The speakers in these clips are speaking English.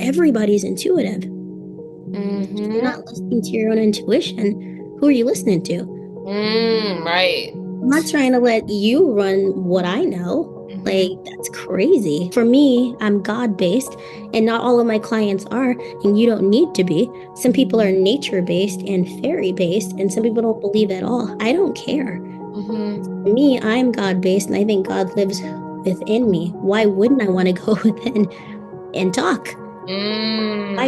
everybody's intuitive. If you're Mm-hmm. not listening to your own intuition, who are you listening to? Right. I'm not trying to let you run what I know. Mm-hmm. Like, that's crazy. For me, I'm God based, and not all of my clients are, and you don't need to be. Some people are nature based and fairy based, and some people don't believe at all. I don't care. Mm-hmm. For me, I'm God based, and I think God lives within me. Why wouldn't I want to go within and talk? Why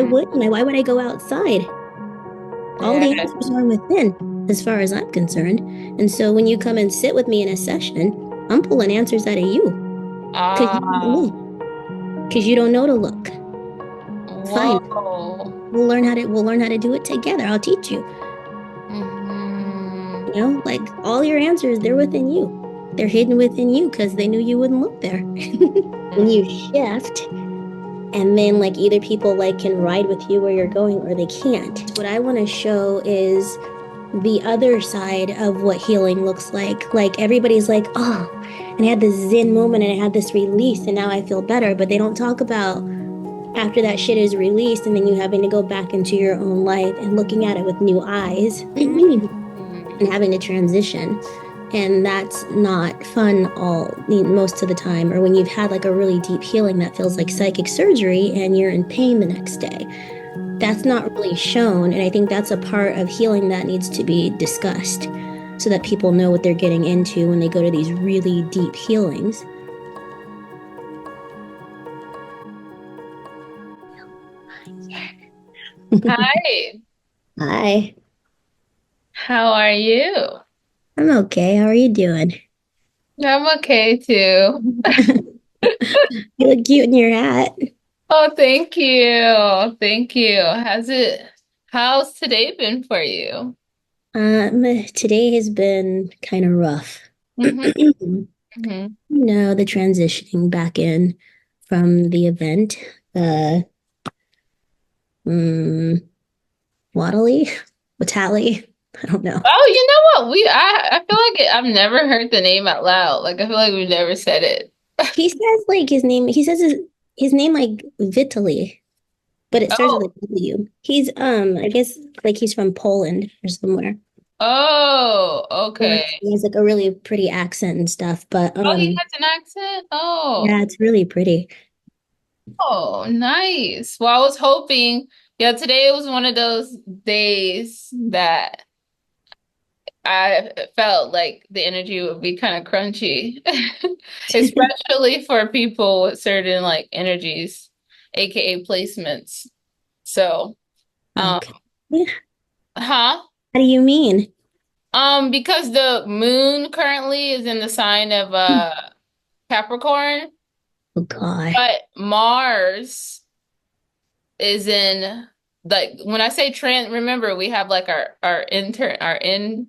Mm. wouldn't I? Why would I go outside? All Yeah. the answers are within, as far as I'm concerned. And so when you come and sit with me in a session, I'm pulling answers out of you because you don't Ah. know. Because you don't know to look. Fine. Whoa. We'll learn how to do it together. I'll teach you. Mm-hmm. Like all your answers, they're within you. They're hidden within you because they knew you wouldn't look there. When you shift, and then like either people like can ride with you where you're going or they can't. What I want to show is the other side of what healing looks like. Like everybody's like, oh, and I had this zen moment and I had this release and now I feel better. But they don't talk about after that shit is released and then you having to go back into your own life and looking at it with new eyes and Mm-hmm. having to transition. And that's not fun most of the time, or when you've had like a really deep healing that feels like psychic surgery and you're in pain the next day. That's not really shown. And I think that's a part of healing that needs to be discussed so that people know what they're getting into when they go to these really deep healings. Hi. Hi, How are you? I'm okay. How are you doing? I'm okay too. You look cute in your hat. Oh, thank you. Thank you. How's today been for you? Today has been kind of rough. Mm-hmm. Mm-hmm. The transitioning back in from the event, uh, mm, Waddly, Witality. I don't know. Oh, you know what? I feel like I've never heard the name out loud. Like I feel like we've never said it. He says like his name. He says his name like Vitaly, but it starts with Oh. a W. He's I guess like he's from Poland or somewhere. Oh, Yeah, okay. he has like a really pretty accent and stuff. But Oh, he has an accent? yeah, Oh. it's really pretty. Oh, nice. Well, I was hoping, yeah, today was one of those days that I felt like the energy would be kind of crunchy, especially for people with certain like energies, aka placements. So, um, Okay. Yeah. huh? How do you mean? Because the moon currently is in the sign of Capricorn, Oh God. but Mars is in like when I say trans, remember we have like our internal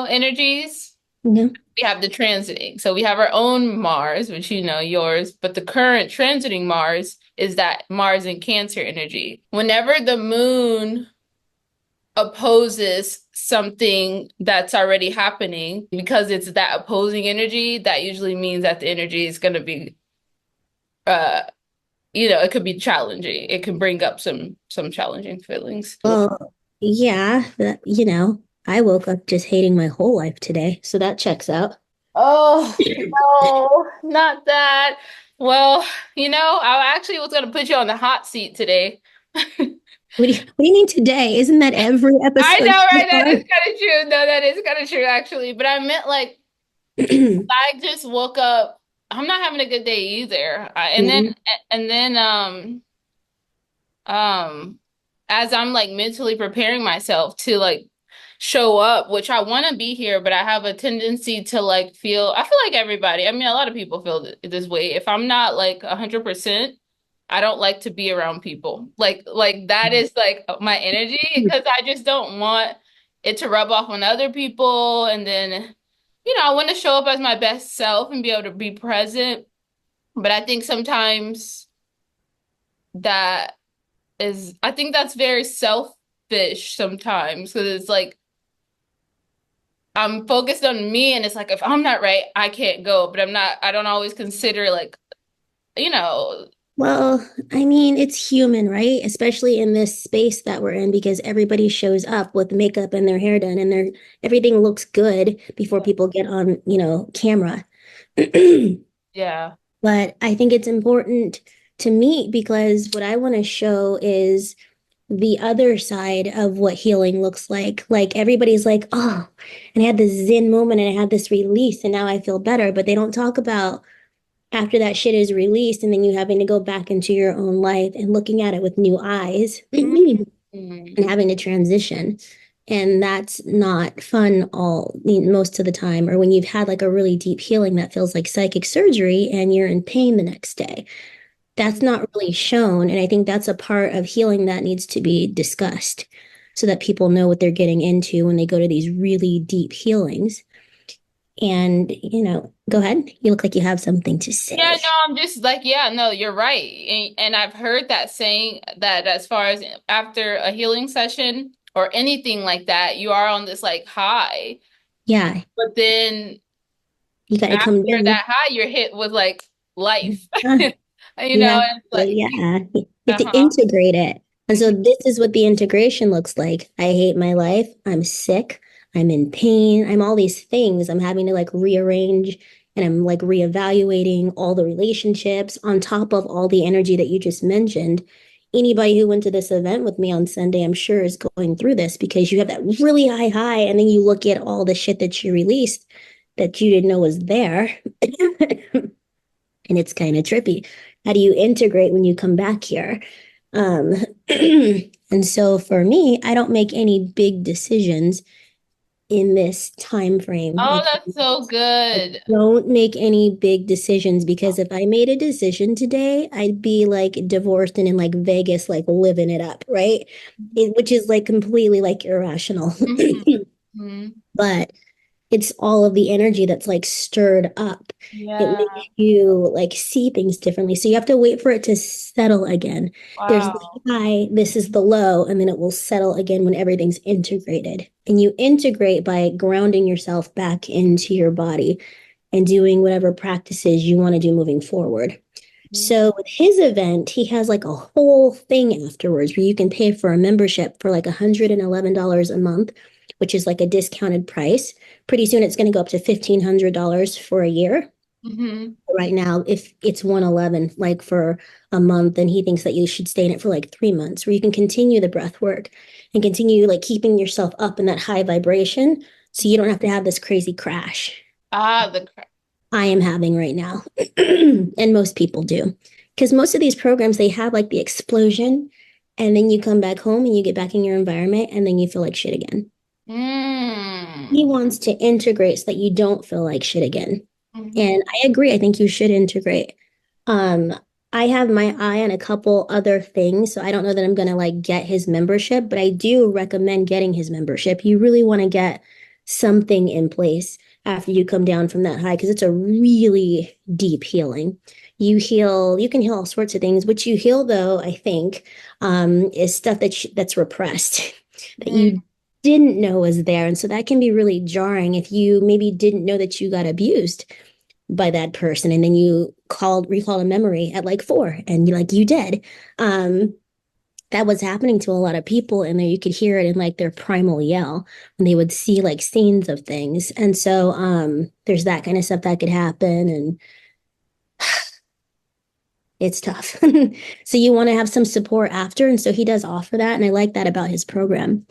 energies. Yeah. We have the transiting. So we have our own Mars, which you know yours, but the current transiting Mars is that Mars in Cancer energy. Whenever the moon opposes something that's already happening, because it's that opposing energy, that usually means that the energy is going to be uh it could be challenging. It can bring up some challenging feelings. Well, yeah, I woke up just hating my whole life today, so that checks out. Oh, no, not that. Well, I actually was gonna put you on the hot seat today. What do you mean today? Isn't that every I episode know, so right? That far? is kind of true. No, that is kind of true, actually. But I meant like I just woke up. I'm not having a good day either. Mhm. And then um as I'm like mentally preparing myself to like show up, which I want to be here, but I have a tendency to like I feel like everybody, I mean a lot of people feel this way. If I'm not like 100%, I don't like to be around people. Like that is like my energy because I just don't want it to rub off on other people, and then I want to show up as my best self and be able to be present. But I think sometimes that I think that's very selfish sometimes because it's like I'm focused on me and it's like if I'm not right, I can't go. But I don't always consider like, you know, Well, I mean, it's human, right? Especially in this space that we're in, because everybody shows up with makeup and their hair done and their everything looks good before people get on, camera. Yeah. But I think it's important to meet because what I want to show is the other side of what healing looks like. Like everybody's like, oh, and I had this Zen moment and I had this release and now I feel better. But they don't talk about after that shit is released and then you having to go back into your own life and looking at it with new eyes and Mm. having to transition. And that's not fun most of the time, or when you've had like a really deep healing that feels like psychic surgery and you're in pain the next day. That's not really shown. And I think that's a part of healing that needs to be discussed so that people know what they're getting into when they go to these really deep healings. And, go ahead. You look like you have something to Yeah, say. no, I'm just like, yeah, no, you're right. And I've heard that saying that as far as after a healing session or anything like that, you are on this like high, Yeah, but then you got to come after down. that high, you're hit with like life. Huh. You You know, have and it's to, like, yeah, you have to uh-huh. integrate it. And so Mhm. this is what the integration looks like. I hate my life. I'm sick. I'm in pain. I'm all these things. I'm having to like rearrange and I'm like reevaluating all the relationships on top of all the energy that you just mentioned. Anybody who went to this event with me on Sunday, I'm sure is going through this because you have that really high, and then you look at all the shit that you released that you didn't know was there. And it's kind of trippy. How do you integrate when you come back here? Um, and so for me, I don't make any big decisions in this time frame. Oh, that's so I good. don't make any big decisions because if I made a decision today, I'd be like divorced and in like Vegas, like living it up, right? Which is like completely like irrational. Mhm. Mhm. But it's all of the energy that's like stirred up. It Yeah. makes you like see things differently. So you have to wait for it to settle again. There's the Wow. high, this is the low, and then it will settle again when everything's integrated. And you integrate by grounding yourself back into your body and doing whatever practices you want to do moving forward. So with his event, he has like a whole thing afterwards where you can pay for a membership for like $111 a month, which is like a discounted price. Pretty soon it's going to go up to $1,500 for a year. Mm-hmm. Right now, if it's 111 like for a month, then he thinks that you should stay in it for like 3 months, where you can continue the breath work and continue like keeping yourself up in that high vibration so you don't have to have this crazy crash. Ah, the cra- I am having right now. And most people do. Because most of these programs, they have like the explosion, and then you come back home and you get back in your environment, and then you feel like shit again. He mm. wants to integrate so that you don't feel like shit again. Mm-hmm. And I agree. I think you should integrate. Um, I have my eye on a couple other things, so I don't know that I'm gonna like get his membership, but I do recommend getting his membership. You really want to get something in place after you come down from that high because it's a really deep healing. You can heal all sorts of things. What you heal, though, I think, is stuff that's repressed that you didn't know was there, and so that can be really jarring if you maybe didn't know that you got abused by that person and then you recalled a memory at like 4 and you did. That was happening to a lot of people, and there you could hear it in like their primal yell when they would see like scenes of things. And so there's that kind of stuff that could happen, and it's tough. So you want to have some support after, and so he does offer that, and I like that about his program.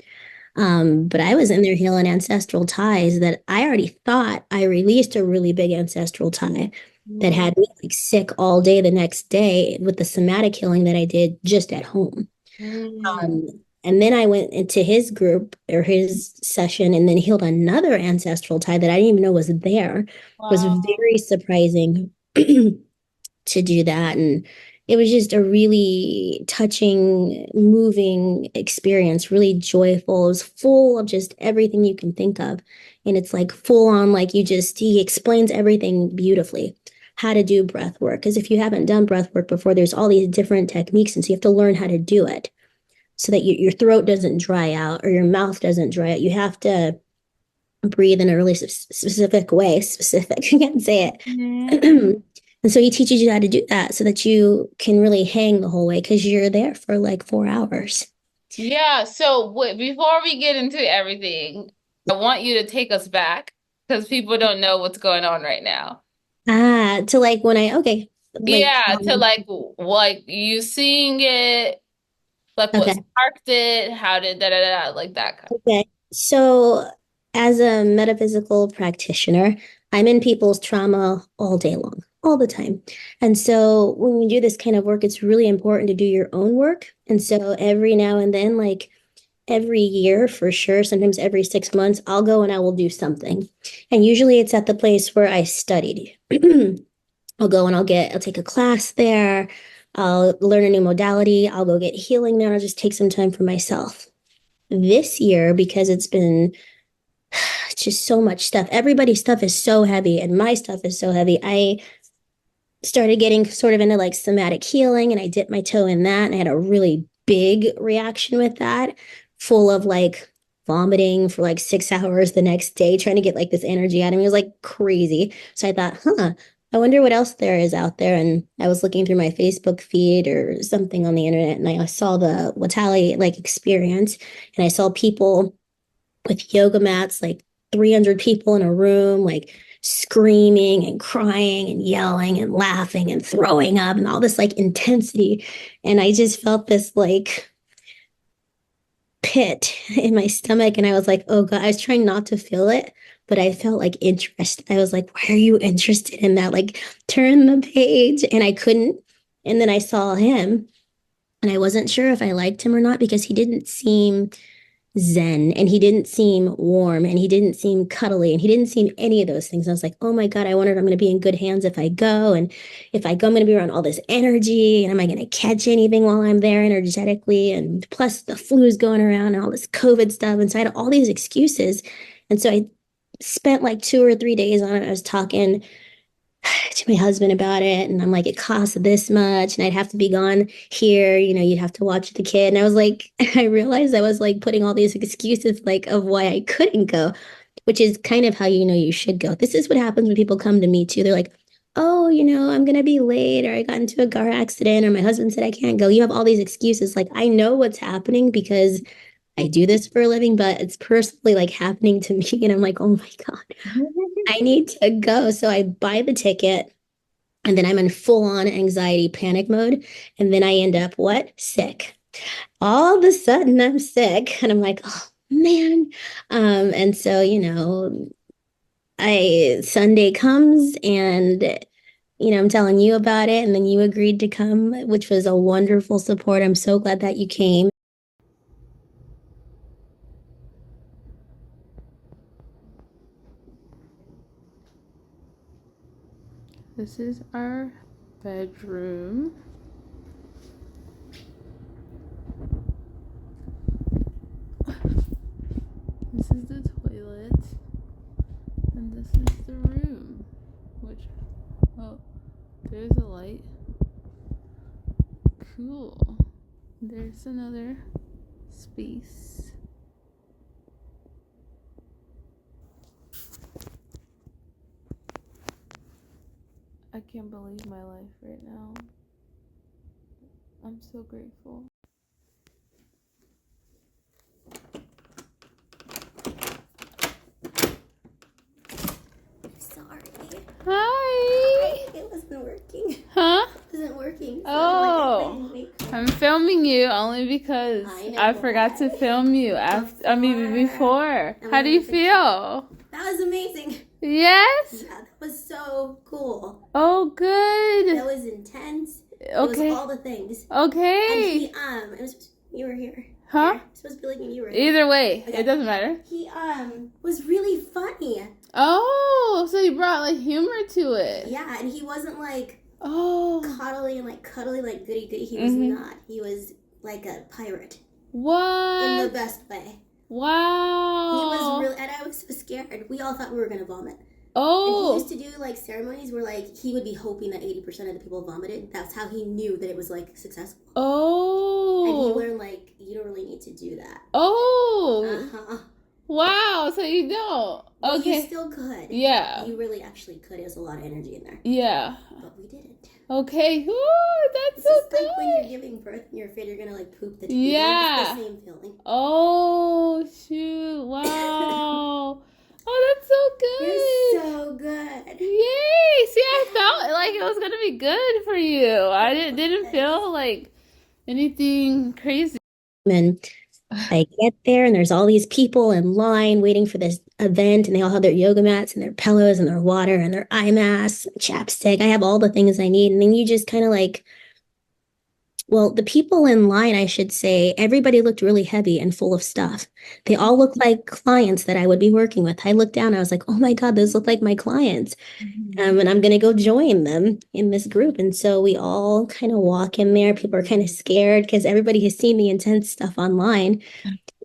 But I was in there healing ancestral ties that I already thought I released a really big ancestral tie that Mm-hmm. had me like sick all day the next day with the somatic healing that I did just at home. Mm. Um, and then I went into his group or his session and then healed another ancestral tie that I didn't even know was there. It was Wow. very surprising to do that. And it was just a really touching, moving experience, really joyful. It was full of just everything you can think of. And it's like full on, like he explains everything beautifully. How to do breath work. Because if you haven't done breath work before, there's all these different techniques. And so you have to learn how to do it so that your throat doesn't dry out or your mouth doesn't dry out. You have to breathe in a really specific way. Specific, I can't say Mm-hmm. it. And so he teaches you how to do that so that you can really hang the whole way because you're there for like 4 hours. Yeah, so before we get into everything, I want you to take us back because people don't know what's going on right now. To like when okay, like, Yeah, to like you seeing it, like what okay. sparked it, how did like that kind. Okay. So, as a metaphysical practitioner, I'm in people's trauma all day long, all the time. And so, when you do this kind of work, it's really important to do your own work. And so, every now and then, like every year for sure, sometimes every 6 months, I'll go and I will do something. And usually it's at the place where I studied. I'll go and I'll take a class there. I'll learn a new modality. I'll go get healing there. I'll just take some time for myself this year because it's been just so much stuff. Everybody's stuff is so heavy, and my stuff is so heavy. I started getting sort of into like somatic healing, and I dipped my toe in that, and I had a really big reaction with that, full of like vomiting for like 6 hours the next day, trying to get like this energy out of me. It was like crazy. So I thought, I wonder what else there is out there. And I was looking through my Facebook feed or something on the internet, and I saw the Witality like experience, and I saw people with yoga mats, like 300 people in a room, like screaming and crying and yelling and laughing and throwing up and all this like intensity. And I just felt this like pit in my stomach. And I was like, oh God, I was trying not to feel it, but I felt like interest. I was like, why are you interested in that? Like, turn the page. And I couldn't. And then I saw him and I wasn't sure if I liked him or not because he didn't seem zen and he didn't seem warm and he didn't seem cuddly and he didn't seem any of those things. I was like, oh my God, I wonder if I'm going to be in good hands if I go. And if I go, I'm going to be around all this energy. And am I going to catch anything while I'm there energetically? And plus, the flu is going around and all this COVID stuff. And so I had all these excuses. And so I spent like 2 or 3 days on it. I was talking to my husband about it. And I'm like, it costs this much. And I'd have to be gone here. You'd have to watch the kid. And I was like, I realized I was like putting all these excuses like of why I couldn't go, which is kind of how you should go. This is what happens when people come to me too. They're like, oh, I'm going to be late or I got into a car accident or my husband said I can't go. You have all these excuses. Like, I know what's happening because I do this for a living, but it's personally like happening to me. And I'm like, oh my God, I need to go. So I buy the ticket and then I'm in full on anxiety panic mode. And then I end up what? Sick. All of a sudden I'm sick. And I'm like, oh man. And so, I Sunday comes and I'm telling you about it. And then you agreed to come, which was a wonderful support. I'm so glad that you came. This is our bedroom. This is the toilet. And this is the room. Which, oh, there's a light. Cool. There's another space. I can't believe my life right now. I'm so grateful. Sorry. Hi. It wasn't working. Huh? It wasn't working. So Oh. I'm filming you only because I forgot to film you before. How do you feel? That was amazing. Yes? Yeah, that was so cool. Oh, good. That was intense. Okay. It was all the things. Okay. And it was you were here. Huh? It was supposed to be like when you were here. Either way, Okay. it doesn't matter. He was really funny. Oh, so you brought like humor to it. Yeah, and he wasn't like cuddly and like cuddly like goody goody. He was not. He was like a pirate. What? In the best way. Wow. He was really, and I was so scared. We all thought we were gonna vomit. Oh. And he used to do like ceremonies where like he would be hoping that 80% of the people vomited. That's how he knew that it was like successful. Oh. And he learned like you don't really need to do that. Oh. Uh-huh. Wow. So you don't. Well, you Okay. still could. Yeah. You really actually could. There's a lot of energy in there. Yeah. But we didn't. Okay. Ooh, that's This so is like when you're good. giving birth and you're afraid you're gonna like poop the table. It's the Yeah. same feeling. Oh, shoot. Wow. Oh, that's so You're good. so good. Yay. See, I felt like it was gonna be good for you. I didn't feel like anything crazy. And I get there and there's all these people in line waiting for this event and they all have their yoga mats and their pillows and their water and their eye masks, chapstick. I have all the things I need. And then you just kind of like, well, the people in line, I should say, everybody looked really heavy and full of stuff. They all looked like clients that I would be working with. I looked down, I was like, oh my God, those look like my clients. And I'm going to go join them in this group. And so we all kind of walk in there. People are kind of scared because everybody has seen the intense stuff online.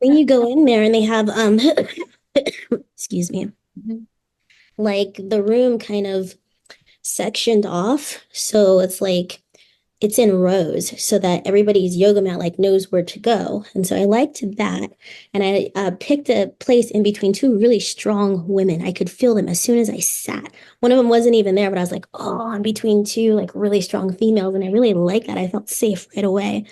Then you go in there and they have, excuse me, Mhm. like the room kind of sectioned off. So it's like, it's in rows so that everybody's yoga mat like knows where to go. And so I liked that. And I picked a place in between two really strong women. I could feel them as soon as I sat. One of them wasn't even there, but I was like, oh, I'm between two like really strong females. And I really like that. I felt safe right away.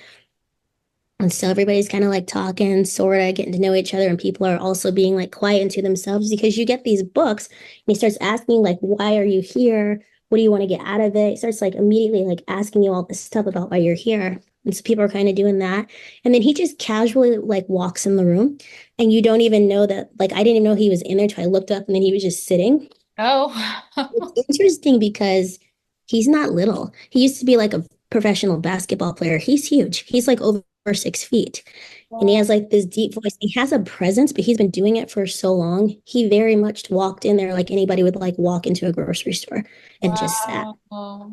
And so everybody's kind of like talking, sort of getting to know each other, and people are also being like quiet into themselves because you get these books and he starts asking, like, why are you here? What do you want to get out of it? He starts like immediately like asking you all this stuff about why you're here. And so people are kind of doing that. And then he just casually like walks in the room and you don't even know that, like, I didn't even know he was in there till I looked up and then he was just sitting. Oh. It's interesting because he's not little. He used to be like a professional basketball player. He's huge. He's like over 6 feet. And he has like this deep voice. He has a presence, but he's been doing it for so long. He very much walked in there like anybody would like walk into a grocery store and just sat. Wow.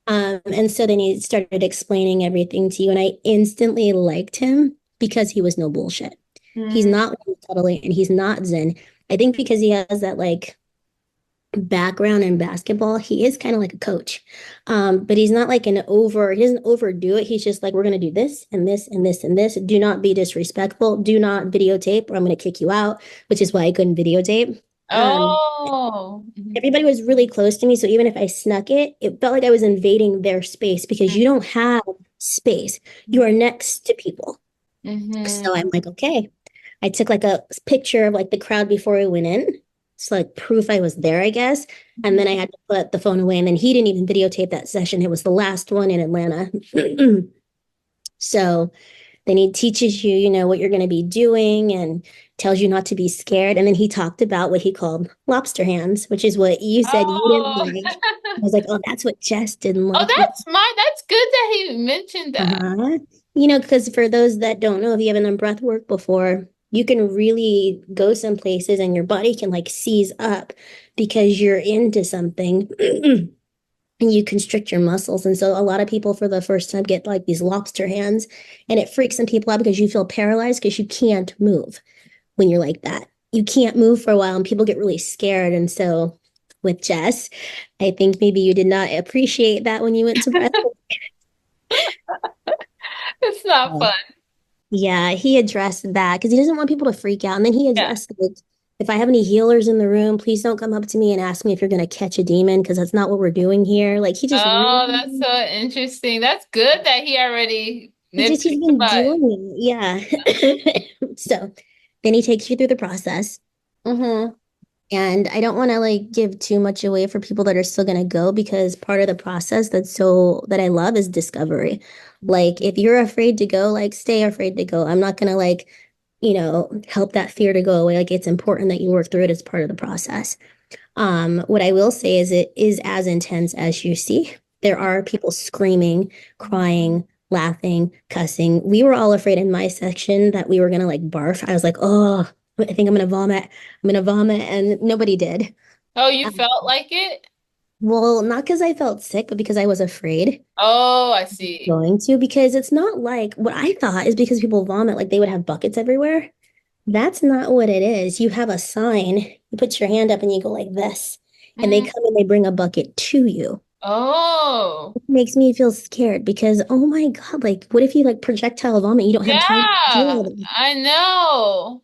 And so then he started explaining everything to you. And I instantly liked him because he was no bullshit. He's Mm. not cuddly and he's not Zen. I think because he has that like background in basketball, he is kind of like a coach. But he's not like he doesn't overdo it. He's just like, we're going to do this and this and this and this. Do not be disrespectful. Do not videotape or I'm going to kick you out, which is why I couldn't videotape. Um, Oh. Mhm. Everybody was really close to me. So even if I snuck it, it felt like I was invading their space because you don't have space. You are next to people. So Mhm. I'm like, okay. I took like a picture of like the crowd before I went in. It's like proof I was there, I guess. And then I had to put the phone away. And then he didn't even videotape that session. It was the last one in Atlanta. So then he teaches you, what you're going to be doing and tells you not to be scared. And then he talked about what he called lobster hands, which is what you said you didn't Oh. like. I was like, oh, that's what Jess didn't Oh, like. that's smart. That's good that he mentioned that. Uh-huh. Because for those that don't know, if you haven't done breath work before, you can really go some places and your body can like seize up because you're into something and you constrict your muscles. And so a lot of people for the first time get like these lobster hands and it freaks some people out because you feel paralyzed because you can't move when you're like that. You can't move for a while and people get really scared. And so with Jess, I think maybe you did not appreciate that when you went to breath. It's not fun. Yeah, he addressed that because he doesn't want people to freak out. And then he Yeah. addressed like, if I have any healers in the room, please don't come up to me and ask me if you're going to catch a demon because that's not what we're doing here. Like he just Oh, that's really, so interesting. That's good that he already nipped he's it in the been bud. doing it. Yeah. So then he takes you through the process. Mm-hmm. And I don't want to like give too much away for people that are still going to go because part of the process that I love is discovery. Like if you're afraid to go, like stay afraid to go. I'm not going to like, help that fear to go away. Like it's important that you work through it as part of the process. What I will say is it is as intense as you see. There are people screaming, crying, laughing, cussing. We were all afraid in my section that we were gonna like barf. I was like, oh, I think I'm gonna vomit. I'm gonna vomit, and nobody did. Oh, you Um, felt like it? well, not because I felt sick, but because I was afraid Oh, I see. going to. Because it's not like what I thought is because people vomit, like they would have buckets everywhere. That's not what it is. You have a sign, you put your hand up and you go like this, and they Mm. come and they bring a bucket to you. Oh, It makes me feel scared because, oh my God, like, what if you like projectile vomit? You don't have time to do all yeah, that. I know.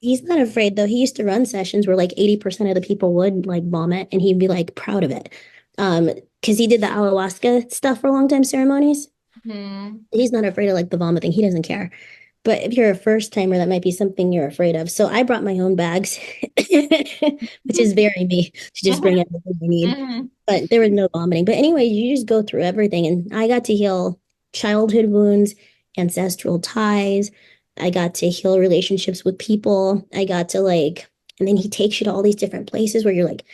He's not afraid though. He used to run sessions where like 80% of the people would like vomit and he'd be like proud of it. Um, because he did the ayahuasca stuff for a long time ceremonies. Hmm. He's not afraid of like the vomit thing. He doesn't care. But if you're a first timer, that might be something you're afraid of. So I brought my own bags, which is very me to just bring everything I need. Hmm. But there was no vomiting. But anyway, you just go through everything. And I got to heal childhood wounds, ancestral ties. I got to heal relationships with people. I got to like, and then he takes you to all these different places where you're like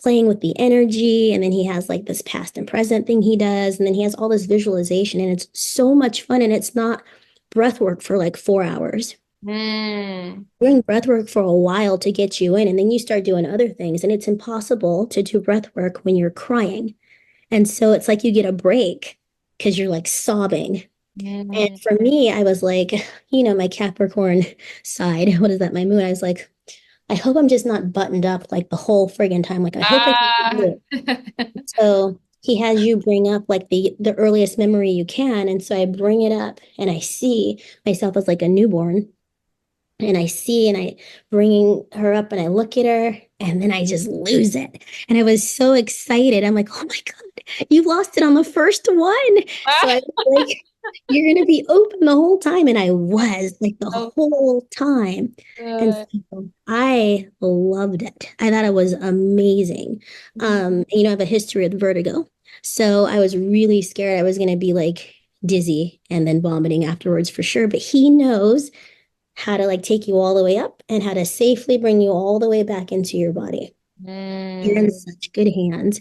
playing with the energy. And then he has like this past and present thing he does. And then he has all this visualization. And it's so much fun. And it's not breath work for like 4 hours. Hmm. Doing breath work for a while to get you in, and then you start doing other things. And it's impossible to do breath work when you're crying. And so it's like you get a break because you're like sobbing. And Hmm. for me, I was like, my Capricorn side, what is that, my moon? I was like, I hope I'm just not buttoned up like the whole friggin' time. Like, I hope I can Ah. do it. So he has you bring up like the earliest memory you can. And so I bring it up and I see myself as like a newborn and I see and I bringing her up and I look at her and then I just lose it. And I was so excited. I'm like, oh my God, you lost it on the first one. So I was like, you're going to be open the whole time. And I was like the So whole time. And good. so I loved it. I thought it was amazing. I have a history with vertigo. So I was really scared I was going to be like dizzy and then vomiting afterwards for sure. But he knows how to like take you all the way up and how to safely bring you all the way back into your body. You're Mm. in such good hands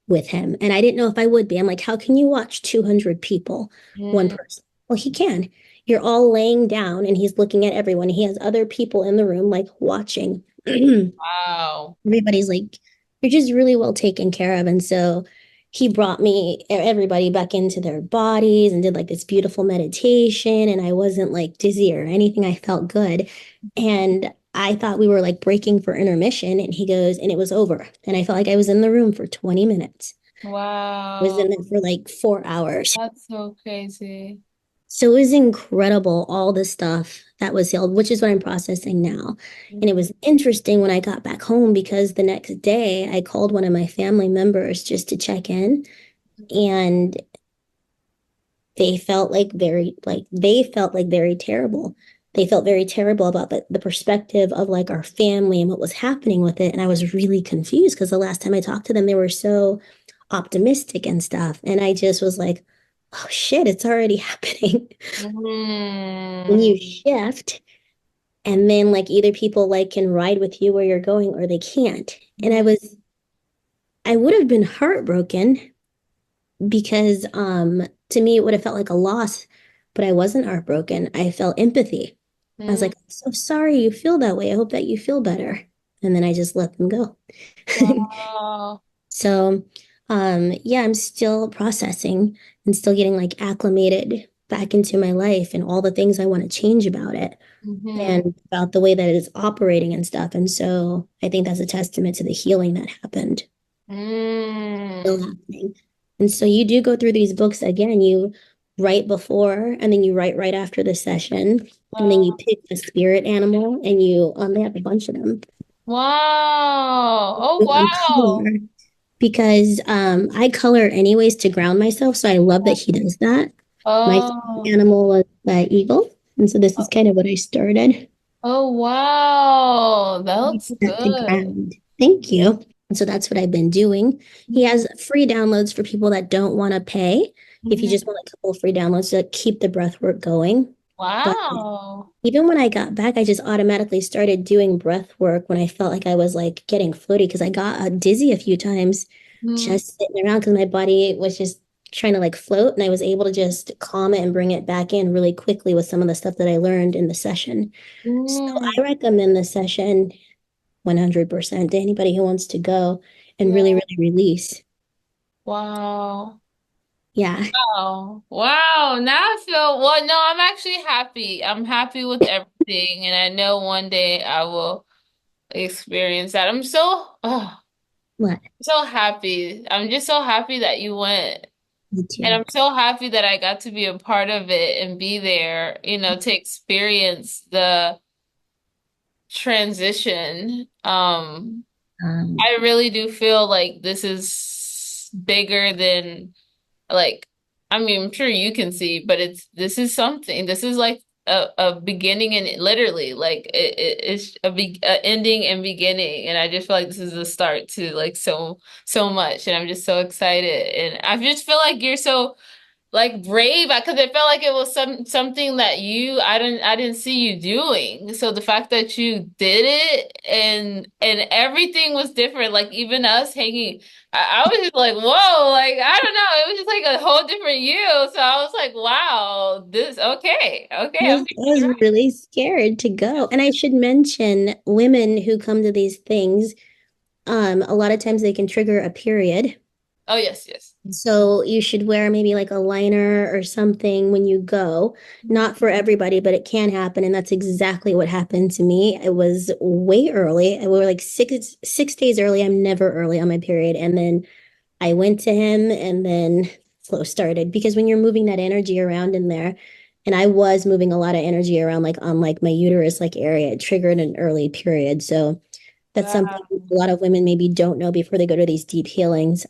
with him. And I didn't know if I would be. I'm like, how can you watch 200 people, one Mm. person? Well, he can. You're all laying down and he's looking at everyone. He has other people in the room, like watching. Wow. Everybody's like, you're just really well taken care of. And so he brought me everybody back into their bodies and did like this beautiful meditation. And I wasn't like dizzy or anything. I felt good. And I thought we were like breaking for intermission. And he goes, and it was over. And I felt like I was in the room for 20 minutes. I was Wow. in there for like 4 hours. That's so crazy. So it was incredible, all the stuff that was healed, which is what I'm processing now. And it Mhm. was interesting when I got back home because the next day I called one of my family members just to check in. And they felt like very terrible. They felt very terrible about the perspective of like our family and what was happening with it. And I was really confused because the last time I talked to them, they were so optimistic and stuff. And I just was like, oh shit, it's already happening. When Mm. you shift, and then like either people like can ride with you where you're going or they can't. And I would have been heartbroken because to me it would have felt like a loss, but I wasn't heartbroken. I felt empathy. I was Mm. like, I'm so sorry you feel that way. I hope that you feel better. And then I just let them go. Wow. So yeah, I'm still processing and still getting like acclimated back into my life and all the things I want to change about it Hmm. and about the way that it is operating and stuff. And so I think that's a testament to the healing that happened, still Mm. happening. And so you do go through these books again. You write before and then you write right after the session. And then you Wow. pick a spirit animal and you they have a bunch of them. Wow. Oh, Do a wow. color because I color anyways to ground myself. So I love that he does that. My Oh. animal was the eagle. And so this is kind of what I started. Oh, wow. That You looks do that to good. ground. Thank you. And so that's what I've been doing. He Mhm. has free downloads for people that don't want to pay. If you Mhm. just want a couple of free downloads to keep the breath work going. But Wow. even when I got back, I just automatically started doing breath work when I felt like I was like getting floaty because I got dizzy a few times Mm. just sitting around because my body was just trying to like float and I was able to just calm it and bring it back in really quickly with some of the stuff that I learned in the session. So Mm. I recommend the session 100% to anybody who wants to go and Yeah. really, really release. Wow. Yeah. Wow. Wow. Now I feel, well, no, I'm actually happy. I'm happy with everything. And I know one day I will experience that. What? So happy. I'm just so happy that you went. Me And too. I'm so happy that I got to be a part of it and be there, to experience the transition. Um, I really do feel like this is bigger than like I mean, I'm sure you can see, but it's this is something. This is like a beginning and literally like it's a ending and beginning, and I just feel like this is a start to like so much, and I'm just so excited, and I just feel like you're so like brave because it felt like it was something that I didn't see you doing. So the fact that you did it and everything was different, like even us hanging, I was just like, whoa, like I don't know, it was just like a whole different you. So I was like, wow, this okay, I'm I was really scared to go. And I should mention women who come to these things, a lot of times they can trigger a period. oh yes, yes. So you should wear maybe like a liner or something when you go. Not for everybody, but it can happen. And that's exactly what happened to me. It was way early. We were like 6 days early. I'm never early on my period. And then I went to him and then flow started because when you're moving that energy around in there, and I was moving a lot of energy around like on like my uterus like area, it triggered an early period. So that's something Wow. a lot of women maybe don't know before they go to these deep healings.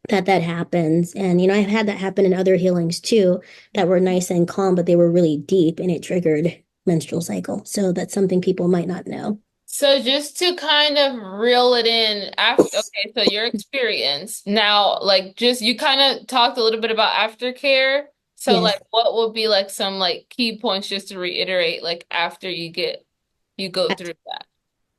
That happens. And, I've had that happen in other healings too that were nice and calm, but they were really deep and it triggered menstrual cycle. So that's something people might not know. So just to kind of reel it in after, okay, so your experience now, like just you kind of talked a little bit about aftercare. So like Yes. what would be like some like key points just to reiterate like after you go through that?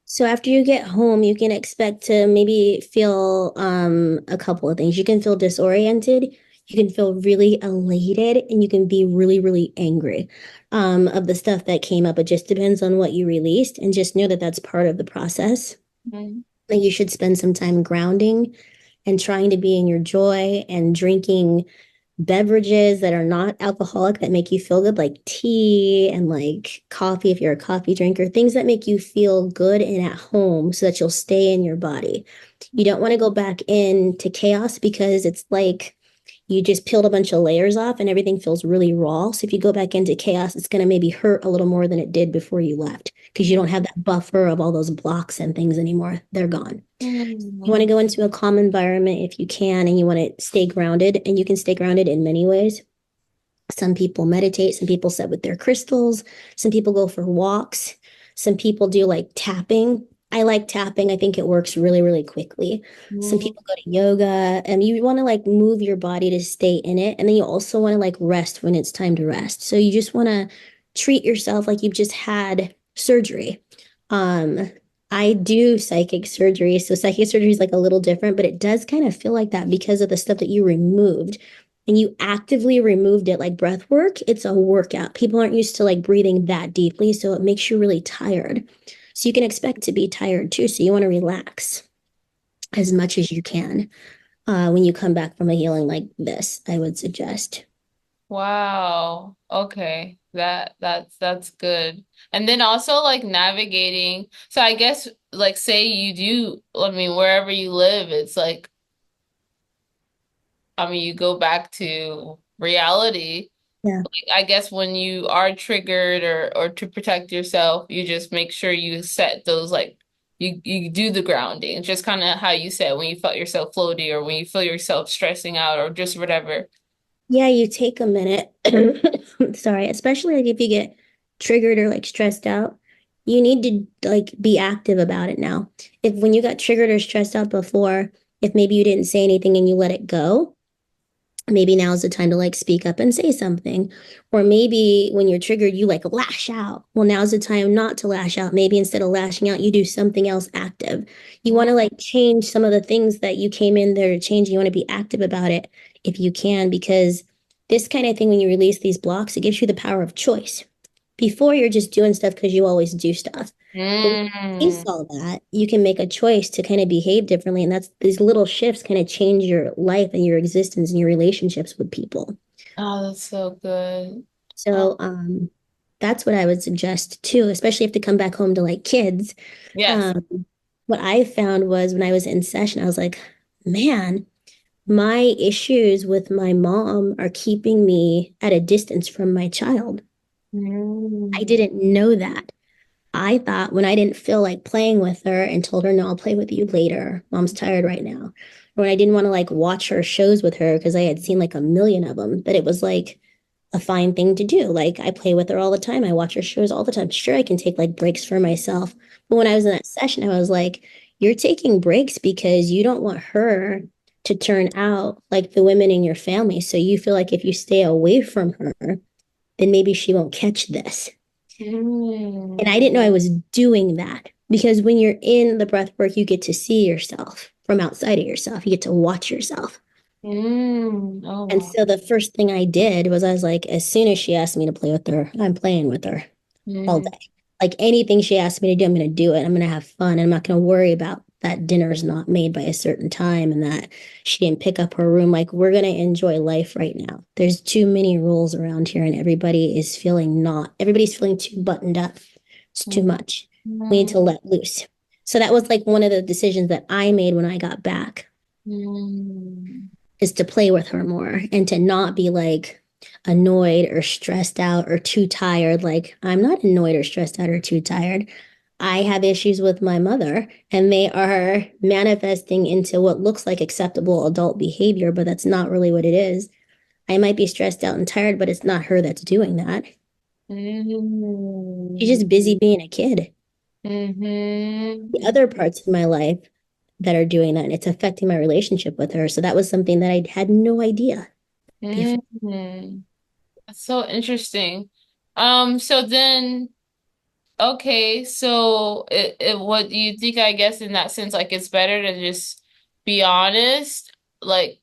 So after you get home, you can expect to maybe feel a couple of things. You can feel disoriented, you can feel really elated, and you can be really, really angry of the stuff that came up. It just depends on what you released, and just know that that's part of the process. Mhm. That you should spend some time grounding and trying to be in your joy and drinking beverages that are not alcoholic that make you feel good, like tea and like coffee if you're a coffee drinker, things that make you feel good and at home so that you'll stay in your body. You don't want to go back into chaos because it's like you just peeled a bunch of layers off and everything feels really raw. So if you go back into chaos, it's going to maybe hurt a little more than it did before you left because you don't have that buffer of all those blocks and things anymore. They're gone. You want to Mhm. go into a calm environment if you can, and you want to stay grounded, and you can stay grounded in many ways. Some people meditate, some people sit with their crystals, some people go for walks, some people do like tapping. I like tapping. I think it works really, really quickly. Some Mhm. people go to yoga, and you want to like move your body to stay in it. And then you also want to like rest when it's time to rest. So you just want to treat yourself like you've just had surgery. Um, I do psychic surgery. So psychic surgery is like a little different, but it does kind of feel like that because of the stuff that you removed and you actively removed it like breath work, it's a workout. People aren't used to like breathing that deeply, so it makes you really tired. So you can expect to be tired too. So you want to relax as much as you can when you come back from a healing like this, I would suggest. Wow. Okay. That's good. And then also like navigating. So I guess like say you do, I mean, wherever you live, it's like I mean, you go back to reality. Yeah. I guess when you are triggered or to protect yourself, you just make sure you set those like you do the grounding. Just kind of how you said when you felt yourself floaty or when you feel yourself stressing out or just whatever. Yeah, you take a minute. Sorry, especially like if you get triggered or like stressed out, you need to like be active about it now. If when you got triggered or stressed out before, if maybe you didn't say anything and you let it go, maybe now's the time to like speak up and say something. Or maybe when you're triggered, you like lash out. Well, now's the time not to lash out. Maybe instead of lashing out, you do something else active. You want to like change some of the things that you came in there to change. You want to be active about it if you can, because this kind of thing, when you release these blocks, it gives you the power of choice. Before you're just doing stuff because you always do stuff. But when you release Mm. all that, you can make a choice to kind of behave differently. And that's these little shifts kind of change your life and your existence and your relationships with people. Oh, that's so good. Oh, So that's what I would suggest too, especially if to come back home to like kids. yes. Um, what I found was when I was in session, I was like, man, my issues with my mom are keeping me at a distance from my child. I Mm. didn't know that. I thought when I didn't feel like playing with her and told her, no, I'll play with you later. Mom's tired right now. Or when I didn't want to like watch her shows with her because I had seen like a million of them, that it was like a fine thing to do. Like I play with her all the time. I watch her shows all the time. Sure, I can take like breaks for myself. But when I was in that session, I was like, you're taking breaks because you don't want her to turn out like the women in your family. So you feel like if you stay away from her, then maybe she won't catch this. And I Mm. didn't know I was doing that because when you're in the breath work, you get to see yourself from outside of yourself. You get to watch yourself. Mm. And Oh. so the first thing I did was I was like, as soon as she asked me to play with her, I'm playing with her all Mm. day. Like anything she asked me to do, I'm going to do it. I'm going to have fun. And I'm not going to worry about that dinner's not made by a certain time and that she didn't pick up her room. Like we're going to enjoy life right now. There's too many rules around here and everybody's feeling too buttoned up. It's too much. We need Mm. to let loose. So that was like one of the decisions that I made when I got back Mm. is to play with her more and to not be like annoyed or stressed out or too tired. Like, I'm not annoyed or stressed out or too tired. I have issues with my mother, and they are manifesting into what looks like acceptable adult behavior, but that's not really what it is. I might be stressed out and tired, but it's not her that's doing that. She's Mm. just busy being a kid. The Mm-hmm. other parts of my life that are doing that, and it's affecting my relationship with her. So that was something that I had no idea before. Mm-hmm. That's so interesting. So then, okay, so what do you think, I guess, in that sense, like it's better to just be honest, like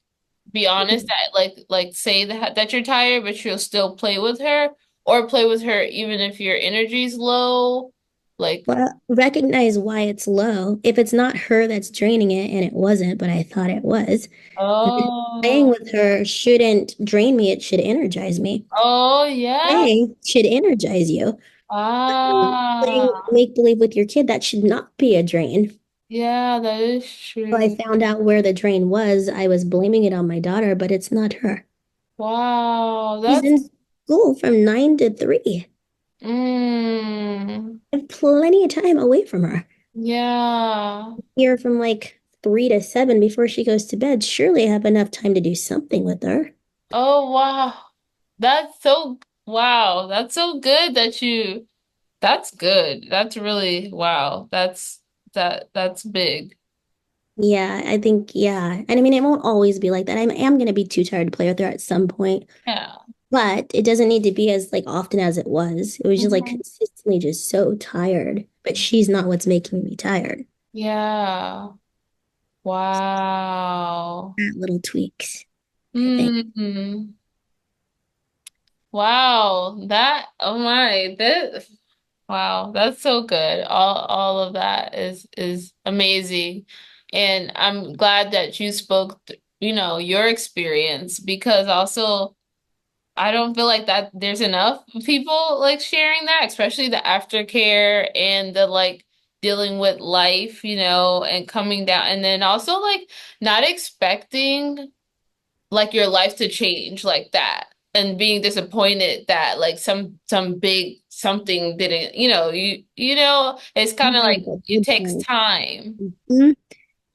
be honest that like say that you're tired, but you'll still play with her, or play with her even if your energy's low. Like, Well, recognize why it's low. If it's not her that's draining it, and it wasn't, but I thought it was, then playing oh, with her shouldn't drain me. It should energize me. oh yeah. Playing should energize you. Playing Ah, make believe with your kid, that should not be a drain. yeah, that is So I true. found out where the drain was. I was blaming it on my daughter, but it's not her. Wow, She's that's in school from 9 to 3. mm, I have plenty of time away from her. yeah. Here from like 3 to 7 before she goes to bed. Surely I have enough time to do something with her. Oh wow. That's so wow. That's so good that you that's good. That's really wow. That's big. Yeah, I think, yeah. And I mean, it won't always be like that. I am going to be too tired to play with her at some point, Yeah. but it doesn't need to be as like often as it was. It was just like Mhm. consistently just so tired, but she's not what's making me tired. Yeah. Wow. Little tweaks, I think. Hmm. Wow. That oh my this wow, that's so good. All of that is amazing. And I'm glad that you spoke, your experience because also I don't feel like that there's enough people like sharing that, especially the aftercare and the like dealing with life, and coming down and then also like not expecting like your life to change like that and being disappointed that like some big something didn't, it's kind of like it Good takes point. time. Mhm.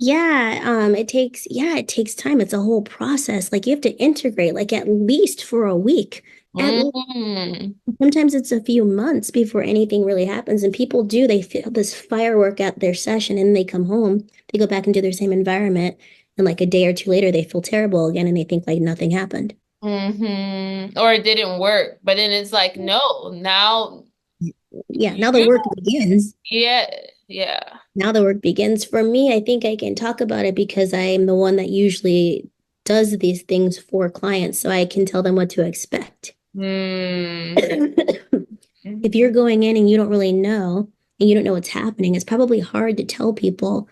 Yeah, it takes time. It's a whole process. Like you have to integrate like at least for a week. At Mm. Sometimes it's a few months before anything really happens. And people they feel this firework at their session and they come home, they go back into their same environment. And like a day or two later, they feel terrible again and they think like nothing happened. Or it didn't work, but then it's like, no, now Yeah, now the you, work begins. yeah, yeah. Now the work begins. For me, I think I can talk about it because I'm the one that usually does these things for clients. So I can tell them what to expect. Mm. If you're going in and you don't really know and you don't know what's happening, it's probably hard to tell people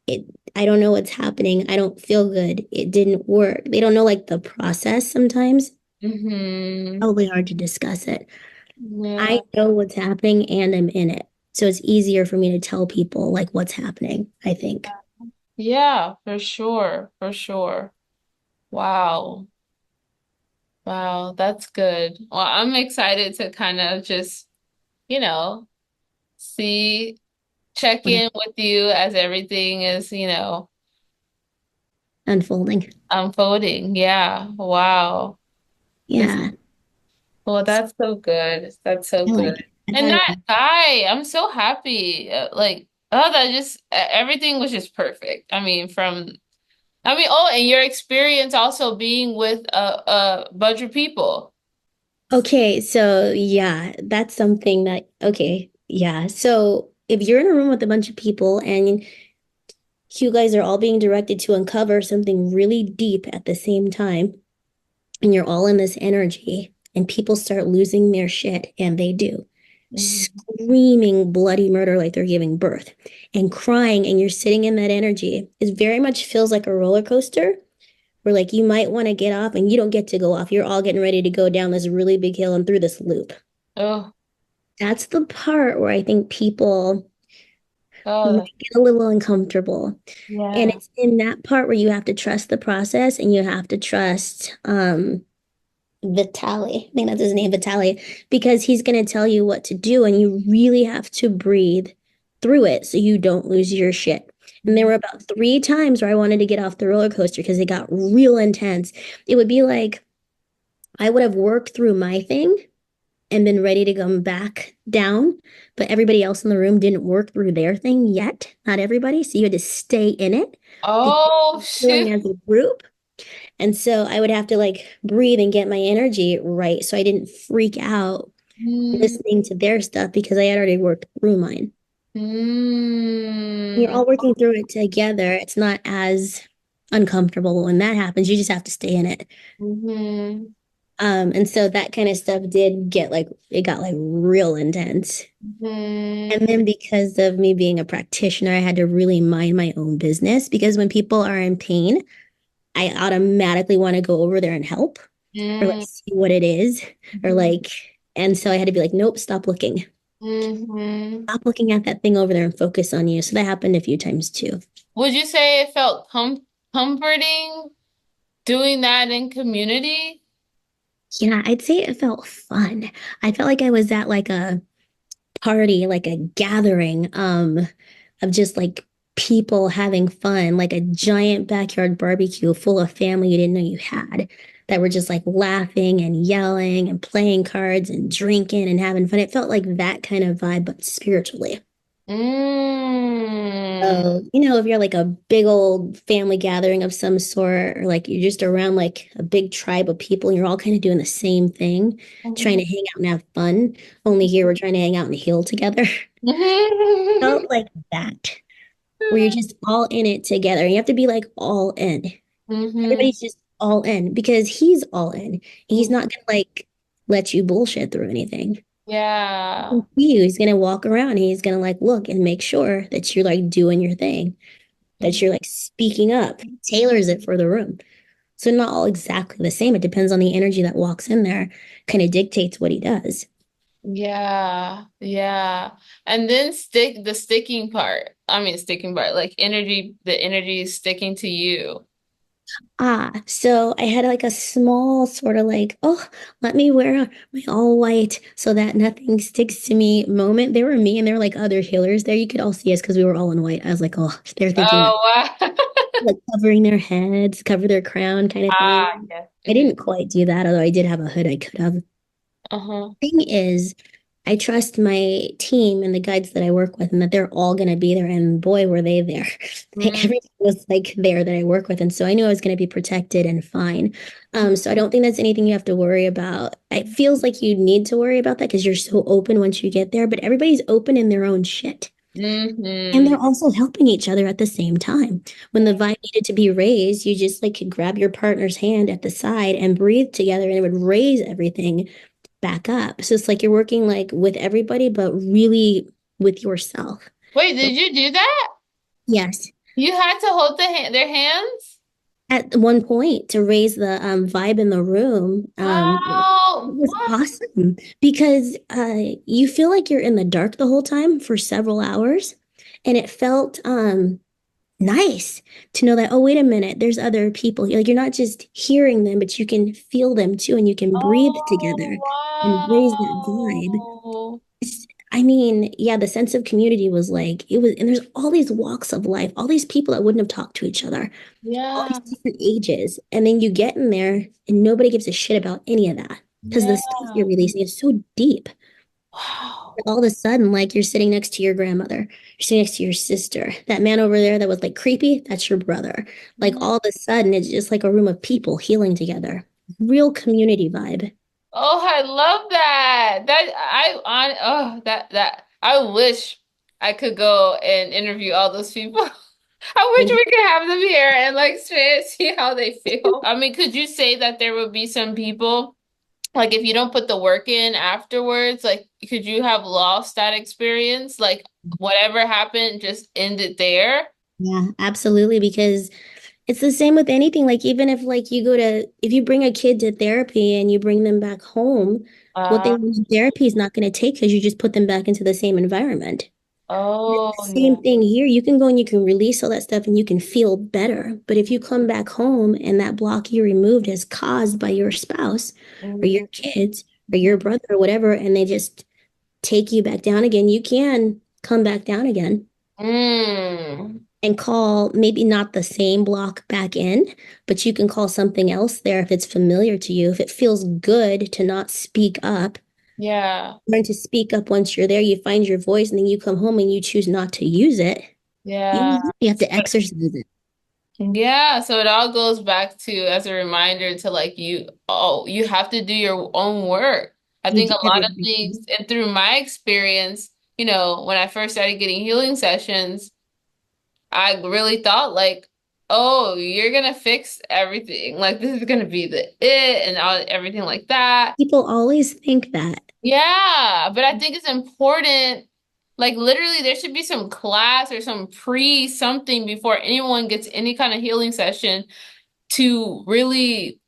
it, I don't know what's happening. I don't feel good. It didn't work. They don't know like the process sometimes. Mm-hmm. Probably hard to discuss it. Yeah. I know what's happening and I'm in it. So it's easier for me to tell people like what's happening, I think. Yeah, for sure, for sure. Wow. Wow, that's good. Well, I'm excited to kind of just, you know, See, check What in with you as everything is, unfolding. unfolding. Yeah. Wow. This, Yeah, well, that's so good. That's so I good. like it. I And thought it that was guy, I'm so happy. Like, oh, that just everything was just perfect. Oh, and your experience also being with a bunch of people. okay. So yeah, that's something that okay. Yeah. So if you're in a room with a bunch of people and you guys are all being directed to uncover something really deep at the same time, and you're all in this energy, and people start losing their shit, and they do, Mhm. screaming bloody murder like they're giving birth, and crying, and you're sitting in that energy, it very much feels like a roller coaster where like you might want to get off and you don't get to go off. You're all getting ready to go down this really big hill and through this loop. Oh, That's the part where I think people might oh, get a little uncomfortable. And yeah. it's in that part where you have to trust the process and you have to trust Vitali. I think that's his name, Vitali, because he's going to tell you what to do, and you really have to breathe through it so you don't lose your shit. And there were about 3 times where I wanted to get off the roller coaster because it got real intense. It would be like I would have worked through my thing and been ready to come back down, but everybody else in the room didn't work through their thing yet. Not everybody. So you had to stay in it to get Oh, the shoot. feeling as a group. And so I would have to like breathe and get my energy right so I didn't freak out Mm, listening to their stuff because I had already worked through mine. You're mm, all working through it together. It's not as uncomfortable when that happens. You just have to stay in it. mhm, And so that kind of stuff did get like it got like real intense. And mhm, then because of me being a practitioner, I had to really mind my own business because when people are in pain, I automatically want to go over there and help or like mm, see what it is or mhm, like, and so I had to be like, nope, stop looking. mhm. Stop looking at that thing over there and focus on you. So that happened a few times too. Would you say it felt comforting doing that in community? Yeah, I'd say it felt fun. I felt like I was at like a party, like a gathering of just like people having fun, like a giant backyard barbecue full of family you didn't know you had that were just like laughing and yelling and playing cards and drinking and having fun. It felt like that kind of vibe, but spiritually. Mm, So, if you're like a big old family gathering of some sort, or like you're just around like a big tribe of people and you're all kind of doing the same thing, trying mhm, to hang out and have fun. Only here we're trying to hang out and heal together. mhm, Felt like that, where you're just all in it together. You have to be like all in. mhm, Everybody's just all in because he's all in. He's mhm. not gonna like let you bullshit through anything. Yeah. He's gonna walk around. He's gonna like look and make sure that you're like doing your thing, that you're like speaking up. He tailors it for the room. So not all exactly the same. It depends on the energy that walks in there, kind of dictates what he does. Yeah, yeah. And then the sticking part. I mean sticking part, like the energy is sticking to you. So I had like a small sort of like, oh, let me wear my all white so that nothing sticks to me moment. There were me and there were like other healers there. You could all see us because we were all in white. I was like, oh, they're thinking that Oh wow. like covering their heads, cover their crown kind of Ah, thing. yes. I Mhm. didn't quite do that, although I did have a hood I could have. Uh-huh. Thing is, I trust my team and the guides that I work with, and that they're all going to be there. And boy, were they there. Mm, Everything was like there that I work with. And so I knew I was going to be protected and fine. So I don't think that's anything you have to worry about. It feels like you need to worry about that because you're so open once you get there, but everybody's open in their own shit. And mm-hmm. they're also helping each other at the same time. When the vibe needed to be raised, you just like could grab your partner's hand at the side and breathe together, and it would raise everything back up. So it's like you're working like with everybody, but really with yourself. Wait, So did you do that? yes, You had to hold their hands? at one point to raise the vibe in the room, it Wow. was What? awesome because you feel like you're in the dark the whole time for several hours, and it felt nice to know that, oh, wait a minute, there's other people. Like you're not just hearing them, but you can feel them too, and you can breathe together and raise that vibe. Oh, wow. I mean, yeah, the sense of community was like, it was, and there's all these walks of life, all these people that wouldn't have talked to each other, all these Yeah. different ages. And then you get in there and nobody gives a shit about any of that because Yeah. the stuff you're releasing is so deep. Wow. All of a sudden, like you're sitting next to your grandmother, you're sitting next to your sister. That man over there that was like creepy, that's your brother. Like Mm. all of a sudden, it's just like a room of people healing together. Real community vibe. Oh, I love that. That I wish I could go and interview all those people. I wish And we could have them here and like see how they feel. I mean, could you say that there would be some people, like if you don't put the work in afterwards, like could you have lost that experience? Like whatever happened, just end it there? yeah, absolutely. Because it's the same with anything. Like even if like you go to if you bring a kid to therapy and you bring them back home, what they Uh, learn in therapy is not going to take because you just put them back into the same environment. And it's oh the yeah. same thing here. You can go and you can release all that stuff and you can feel better. But if you come back home and that block you removed is caused by your spouse or your Mhm. kids or your brother or whatever, and they just take you back down again, you can come back down again Mm. and call maybe not the same block back in, but you can call something else there if it's familiar to you. If it feels good to not speak up, Yeah. learn to speak up once you're there. You find your voice and then you come home and you choose not to use it. Yeah. You have to exercise it. Yeah, so it all goes back to as a reminder to like you have to do your own work. I You think do a lot of everything. things, and through my experience, when I first started getting healing sessions, I really thought like, oh, you're gonna fix everything. Like this is gonna be the it and everything like that. People always think that. Yeah, but I think it's important. Like literally, there should be some class or some pre something before anyone gets any kind of healing session to really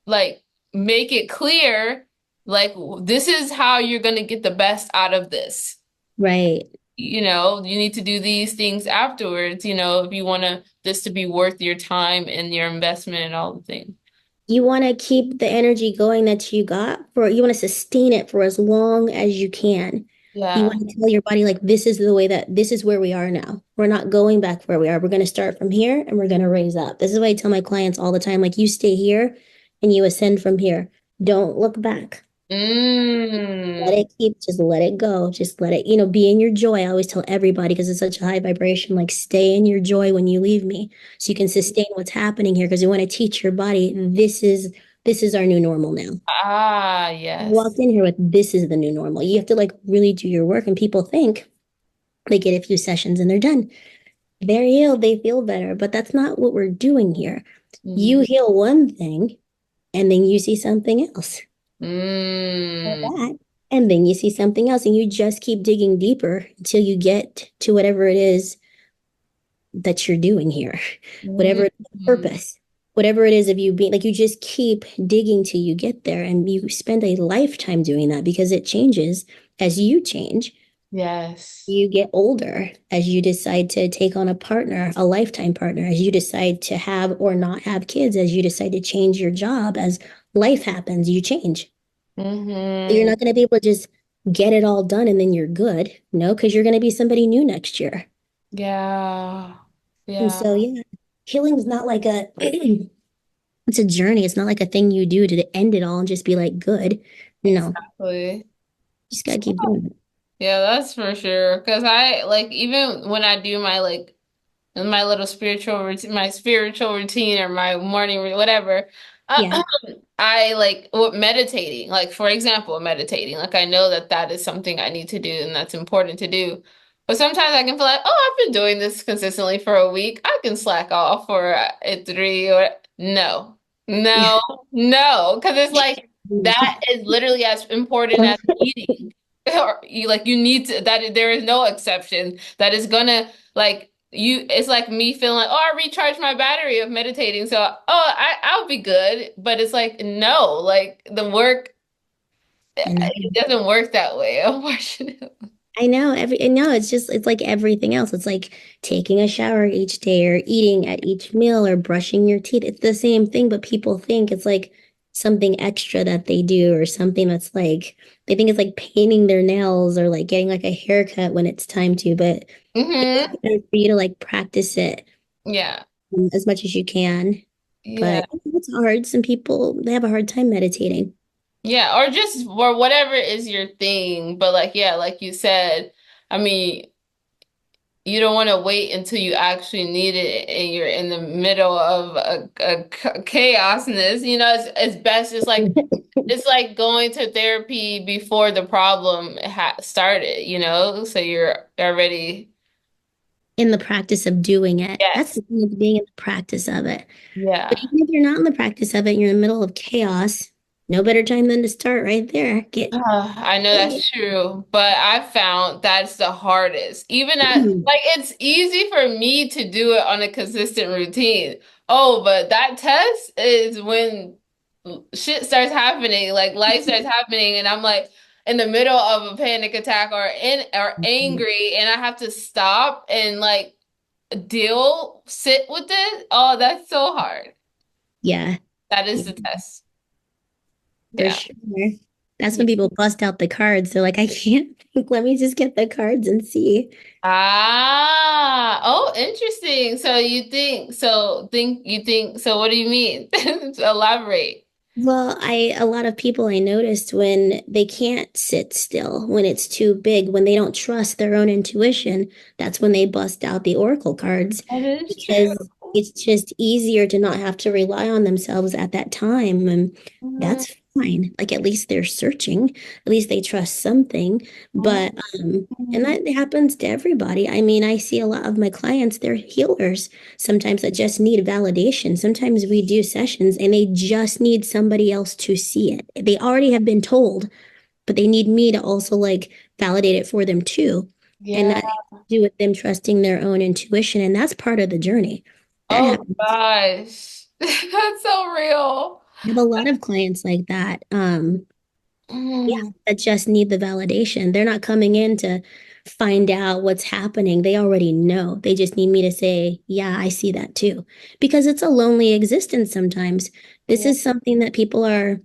like make it clear like this is how you're going to get the best out of this. Right. You need to do these things afterwards, if you want this to be worth your time and your investment and all the things. You want to keep the energy going that you got for, you want to sustain it for as long as you can. You Yeah. want to tell your body, like, this is the way that this is where we are now. We're not going back where we are. We're going to start from here and we're going to raise up. This is what I tell my clients all the time. Like, you stay here and you ascend from here. Don't look back. Let Mm. it keep, just let it go. Just let it, be in your joy. I always tell everybody because it's such a high vibration, like stay in your joy when you leave me so you can sustain what's happening here because we want to teach your body this is our new normal now. Ah, You walked yes. in here with this is the new normal. You have to like really do your work and people think they get a few sessions and they're done. They're healed, they feel better, but that's not what we're doing here. You Mhm. heal one thing and then you see something else. Or Mm. that. And then you see something else, and you just keep digging deeper until you get to whatever it is that you're doing here, whatever Mhm. purpose, whatever it is of you being like, you just keep digging till you get there. And you spend a lifetime doing that because it changes as you change. Yes. You get older as you decide to take on a partner, a lifetime partner, as you decide to have or not have kids, as you decide to change your job, as life happens, you change. You're Hmm. not going to be able to just get it all done and then you're good. No, because you're going to be somebody new next year. Yeah. And Yeah. so, yeah, healing is not like a, it's a journey. It's not like a thing you do to end it all and just be like, good. No, you Exactly. just got to keep doing it. Yeah, that's for sure. Because I like even when I do my little spiritual routine, my spiritual routine or my morning whatever, Yeah. I like meditating. Like for example, meditating. Like I know that that is something I need to do and that's important to do. But sometimes I can feel like, oh, I've been doing this consistently for a week. I can slack off for three or no, Yeah. no, no, because it's like that is literally as important as eating. Or you need to that there is no exception that is gonna like it's like me feeling like, oh, I recharged my battery of meditating, so I'll be good. But it's like no, like the work I know. it doesn't work that way, unfortunately. I know it's just, it's like everything else. It's like taking a shower each day or eating at each meal or brushing your teeth. It's the same thing, but people think it's like something extra that they do or something that's like they think it's like painting their nails or like getting like a haircut when it's time to, but it's Hmm. better for you to like practice it Yeah. as much as you can. Yeah. But it's hard. Some people they have a hard time meditating. Yeah. Or just or whatever is your thing. But like, yeah, like you said, I mean, you don't want to wait until you actually need it and you're in the middle of a chaosness. You know, it's best just like it's like going to therapy before the problem ha started, you know, so you're already, In the practice of doing it. That's yes. the thing of being in the practice of it. But Yeah. even if you're not in the practice of it, you're in the middle of chaos. No better time than to start right there. Get I know that's true, but I found that's the hardest. Even at like it's easy for me to do it on a consistent routine. Oh, but that test is when shit starts happening, like life starts happening, and I'm like in the middle of a panic attack or angry, and I have to stop and like sit with it. Oh, that's so hard. yeah, That is yeah, the test. for Yeah. sure. That's when people bust out the cards. They're like, I can't think. Let me just get the cards and see. Ah, oh, interesting. So what do you mean? Elaborate. Well, a lot of people I noticed when they can't sit still, when it's too big, when they don't trust their own intuition, that's when they bust out the oracle cards That is true. because it's just easier to not have to rely on themselves at that time. And Mhm, that's fine. Like at least they're searching, at least they trust something. But and mhm, that happens to everybody. I mean, I see a lot of my clients, they're healers sometimes that just need validation. Sometimes we do sessions and they just need somebody else to see it. They already have been told, but they need me to also like validate it for them too. And yeah. that has to do with them trusting their own intuition. And that's part of the journey. That Oh happens. gosh. That's so real. I have a lot of clients like that. Yeah, Mm, that just need the validation. They're not coming in to find out what's happening. They already know. They just need me to say, yeah, I see that too. Because it's a lonely existence sometimes. This yeah. is something that people are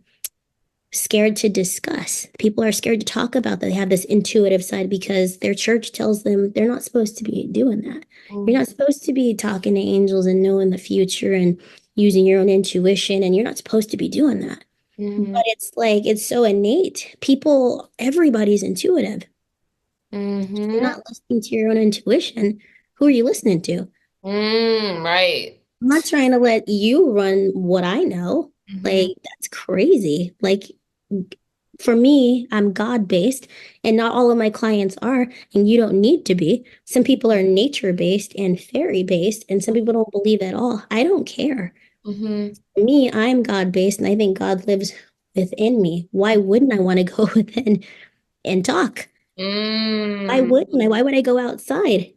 scared to discuss. People are scared to talk about that they have this intuitive side because their church tells them they're not supposed to be doing that. You're Mm, not supposed to be talking to angels and knowing the future and using your own intuition, and you're not supposed to be doing that. mhm, But it's like it's so innate. People, everybody's intuitive. If you're mhm, not listening to your own intuition, who are you listening to? right. I'm not trying to let you run what I know. Mhm, Like, that's crazy. Like, for me, I'm God-based, and not all of my clients are, and you don't need to be. Some people are nature-based and fairy-based, and some people don't believe at all. I don't care. mhm, Me, I'm God-based, and I think God lives within me. Why wouldn't I want to go within and talk? Why mm, wouldn't I? Why would I go outside?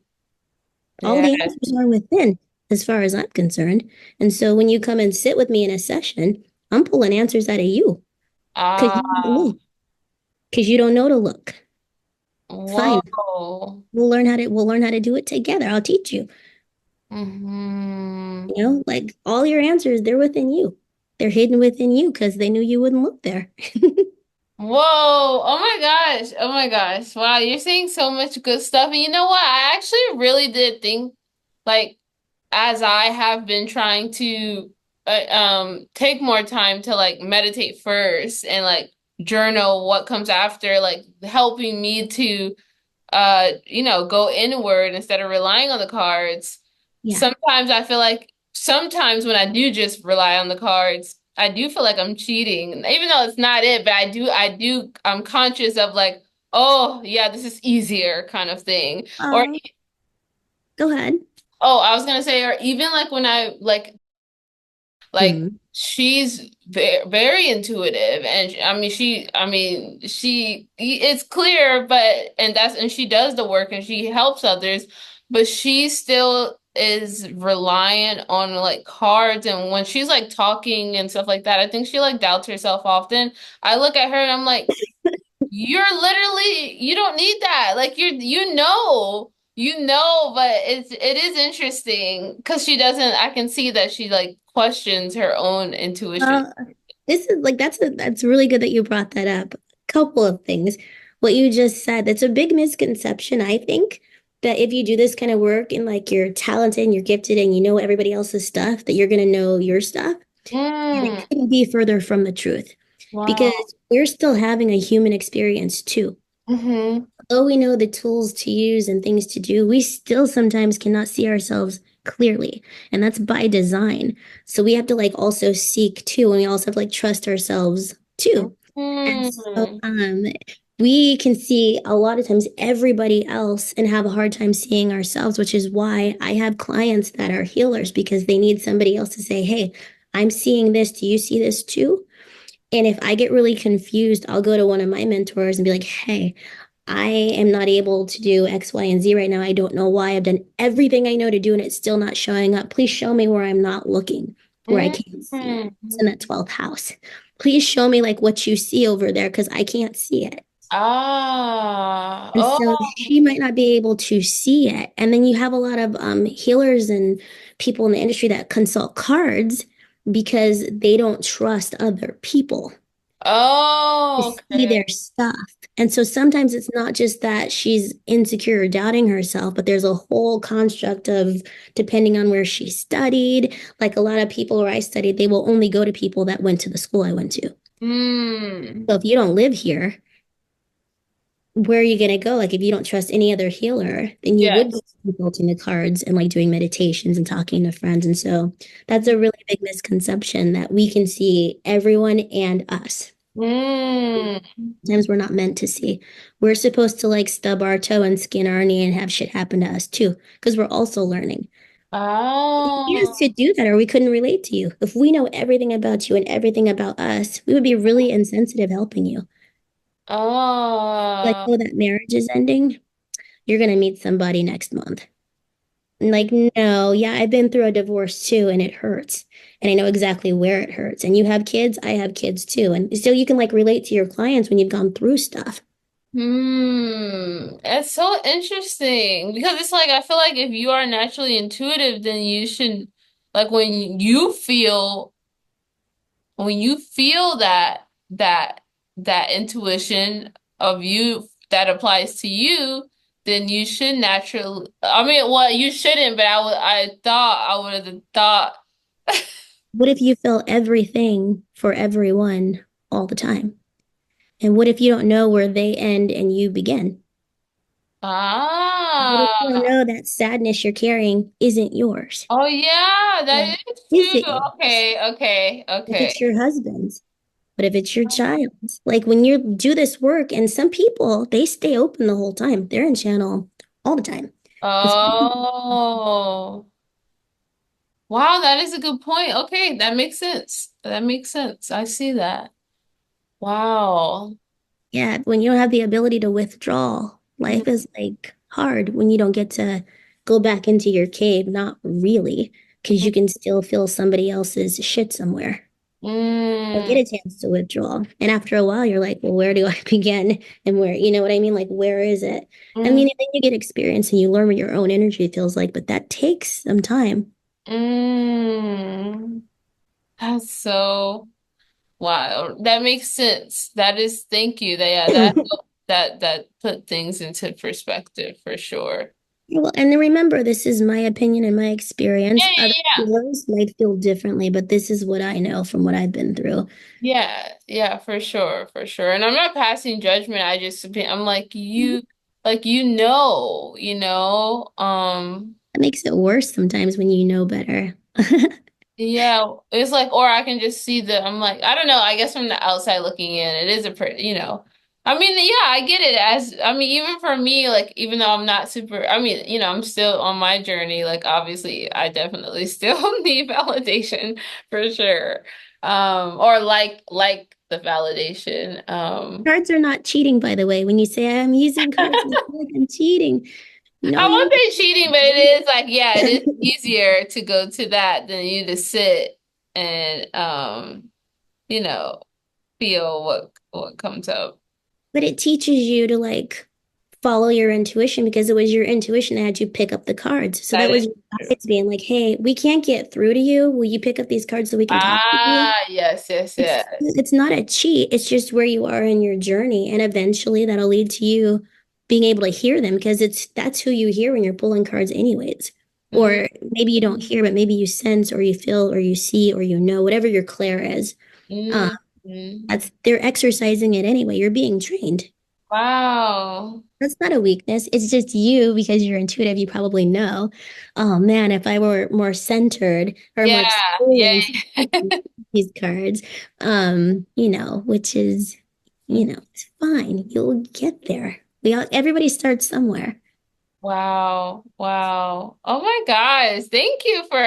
All yeah. the answers are within, as far as I'm concerned. And so when you come and sit with me in a session, I'm pulling answers out of you because you don't Ah, know, because you don't know to look. Fine. whoa. We'll learn how to do it together. I'll teach you. Hmm. You know, like all your answers, they're within you. They're hidden within you because they knew you wouldn't look there. Whoa. Oh my gosh. Oh my gosh. Wow, you're saying so much good stuff. And you know what? I actually really did think like as I have been trying to take more time to like meditate first and like journal what comes after, like helping me to go inward instead of relying on the cards. Yeah. Sometimes I feel like sometimes when I do just rely on the cards, I do feel like I'm cheating, even though it's not it, but I'm conscious of like, oh, yeah, this is easier kind of thing. Or, Oh, go ahead. oh, I was gonna say, or even like when like Mm. she's very intuitive and it's clear and she does the work and she helps others, but she still is reliant on like cards, and when she's like talking and stuff like that, I think she like doubts herself often. I look at her and I'm like, you don't need that. Like but it is interesting because she doesn't, I can see that she like questions her own intuition. Uh, This is like that's really good that you brought that up. Couple of things. What you just said, that's a big misconception, I think, that if you do this kind of work and like you're talented and you're gifted and you know everybody else's stuff, that you're gonna know your stuff. And it Mm, couldn't be further from the truth wow. because we're still having a human experience too. Mm-hmm. Although we know the tools to use and things to do, we still sometimes cannot see ourselves clearly. And that's by design. So we have to like also seek too, and we also have to like trust ourselves too. And so Mm, we can see a lot of times everybody else and have a hard time seeing ourselves, which is why I have clients that are healers because they need somebody else to say, hey, I'm seeing this. Do you see this too? And if I get really confused, I'll go to one of my mentors and be like, hey, I am not able to do X, Y, and Z right now. I don't know why. I've done everything I know to do and it's still not showing up. Please show me where I'm not looking, where I can't see it. It's in mm. that 12th house. Please show me like what you see over there because I can't see it. Ah, And so she oh, might not be able to see it. And then you have a lot of healers and people in the industry that consult cards because they don't trust other people to oh, see okay. their stuff. And so sometimes it's not just that she's insecure or doubting herself, but there's a whole construct of depending on where she studied. Like a lot of people where I studied, they will only go to people that went to the school I went to. Hmm. So if you don't live here, where are you going to go? Like if you don't trust any other healer, then you would Yes. be consulting the cards and like doing meditations and talking to friends. And so that's a really big misconception that we can see everyone and us. Hmm. Sometimes we're not meant to see. We're supposed to like stub our toe and skin our knee and have shit happen to us too, because we're also learning. We Oh, just could do that, or we couldn't relate to you. If we know everything about you and everything about us, we would be really insensitive helping you. Like, oh. oh, that marriage is ending. You're gonna meet somebody next month. And like, no, yeah, I've been through a divorce too, and it hurts. And I know exactly where it hurts. And you have kids, I have kids too. And so you can like relate to your clients when you've gone through stuff. Hmm. It's so interesting because it's like I feel like if you are naturally intuitive, then you should like when you feel that intuition of you that applies to you, then you should naturally. I mean, well, you shouldn't, but I thought I would have thought. What if you feel everything for everyone all the time? And what if you don't know where they end and you begin? What if you don't Ah. know that sadness you're carrying isn't yours? Oh yeah, Or that is is true. it yours? Okay, okay, If it's okay. your husband's, but if it's your child's, like when you do this work, and some people, they stay open the whole time. They're in channel all the time. But some people, Oh. Wow, that is a good point. Okay, that makes sense. That makes sense. I see that. Wow. yeah, when you don't have the ability to withdraw, life is like hard when you don't get to go back into your cave. Not really, because you can still feel somebody else's shit somewhere. You'll Mm, get a chance to withdraw. And after a while, you're like, well, where do I begin? And where, you know what I mean? Like, where is it? I mm, mean, and then you get experience and you learn what your own energy feels like, but that takes some time. mm. That's so wow. That makes sense. That is, thank you. That yeah, that put things into perspective for sure. Well, and then remember, this is my opinion and my experience. Yeah, Other yeah, healers might feel differently, but this is what I know from what I've been through. yeah. Yeah, for sure, for sure. And I'm not passing judgment. I'm like you know. It makes it worse sometimes when you know better. Yeah, it's like, or I can just see I'm like, I don't know, I guess from the outside looking in, it is a pretty, I mean, yeah, I get it I mean, even for me, like, even though I'm not super, I mean, I'm still on my journey, like, obviously, I definitely still need validation for sure. Or like the validation. Cards are not cheating, by the way. When you say I'm using cards, I feel like I'm cheating. No, I you're won't say cheating, but it is like, yeah, it is not. easier to go to that than you to sit and, you know, feel what comes up. But it teaches you to like follow your intuition because it was your intuition that had you pick up the cards. So that That was is your true. guides being like, hey, we can't get through to you. Will you pick up these cards so we can talk to you? Ah, yes, yes, yes. It's not a cheat. It's just where you are in your journey. And eventually that'll lead to you being able to hear them because that's who you hear when you're pulling cards anyways. Mm, Or maybe you don't hear, but maybe you sense or you feel or you see or you know, whatever your clair is. Uh, mm, mm. that's they're exercising it anyway. You're being trained. Wow. That's not a weakness. It's just you because you're intuitive. You probably know. Oh man, if I were more centered or more Yeah, yeah. experienced these cards, which is, it's fine. You'll get there. Everybody starts somewhere. Wow. Wow. Oh my gosh. Thank you for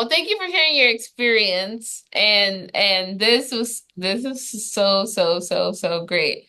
thank you for sharing your experience. And this was so, so, so, so great.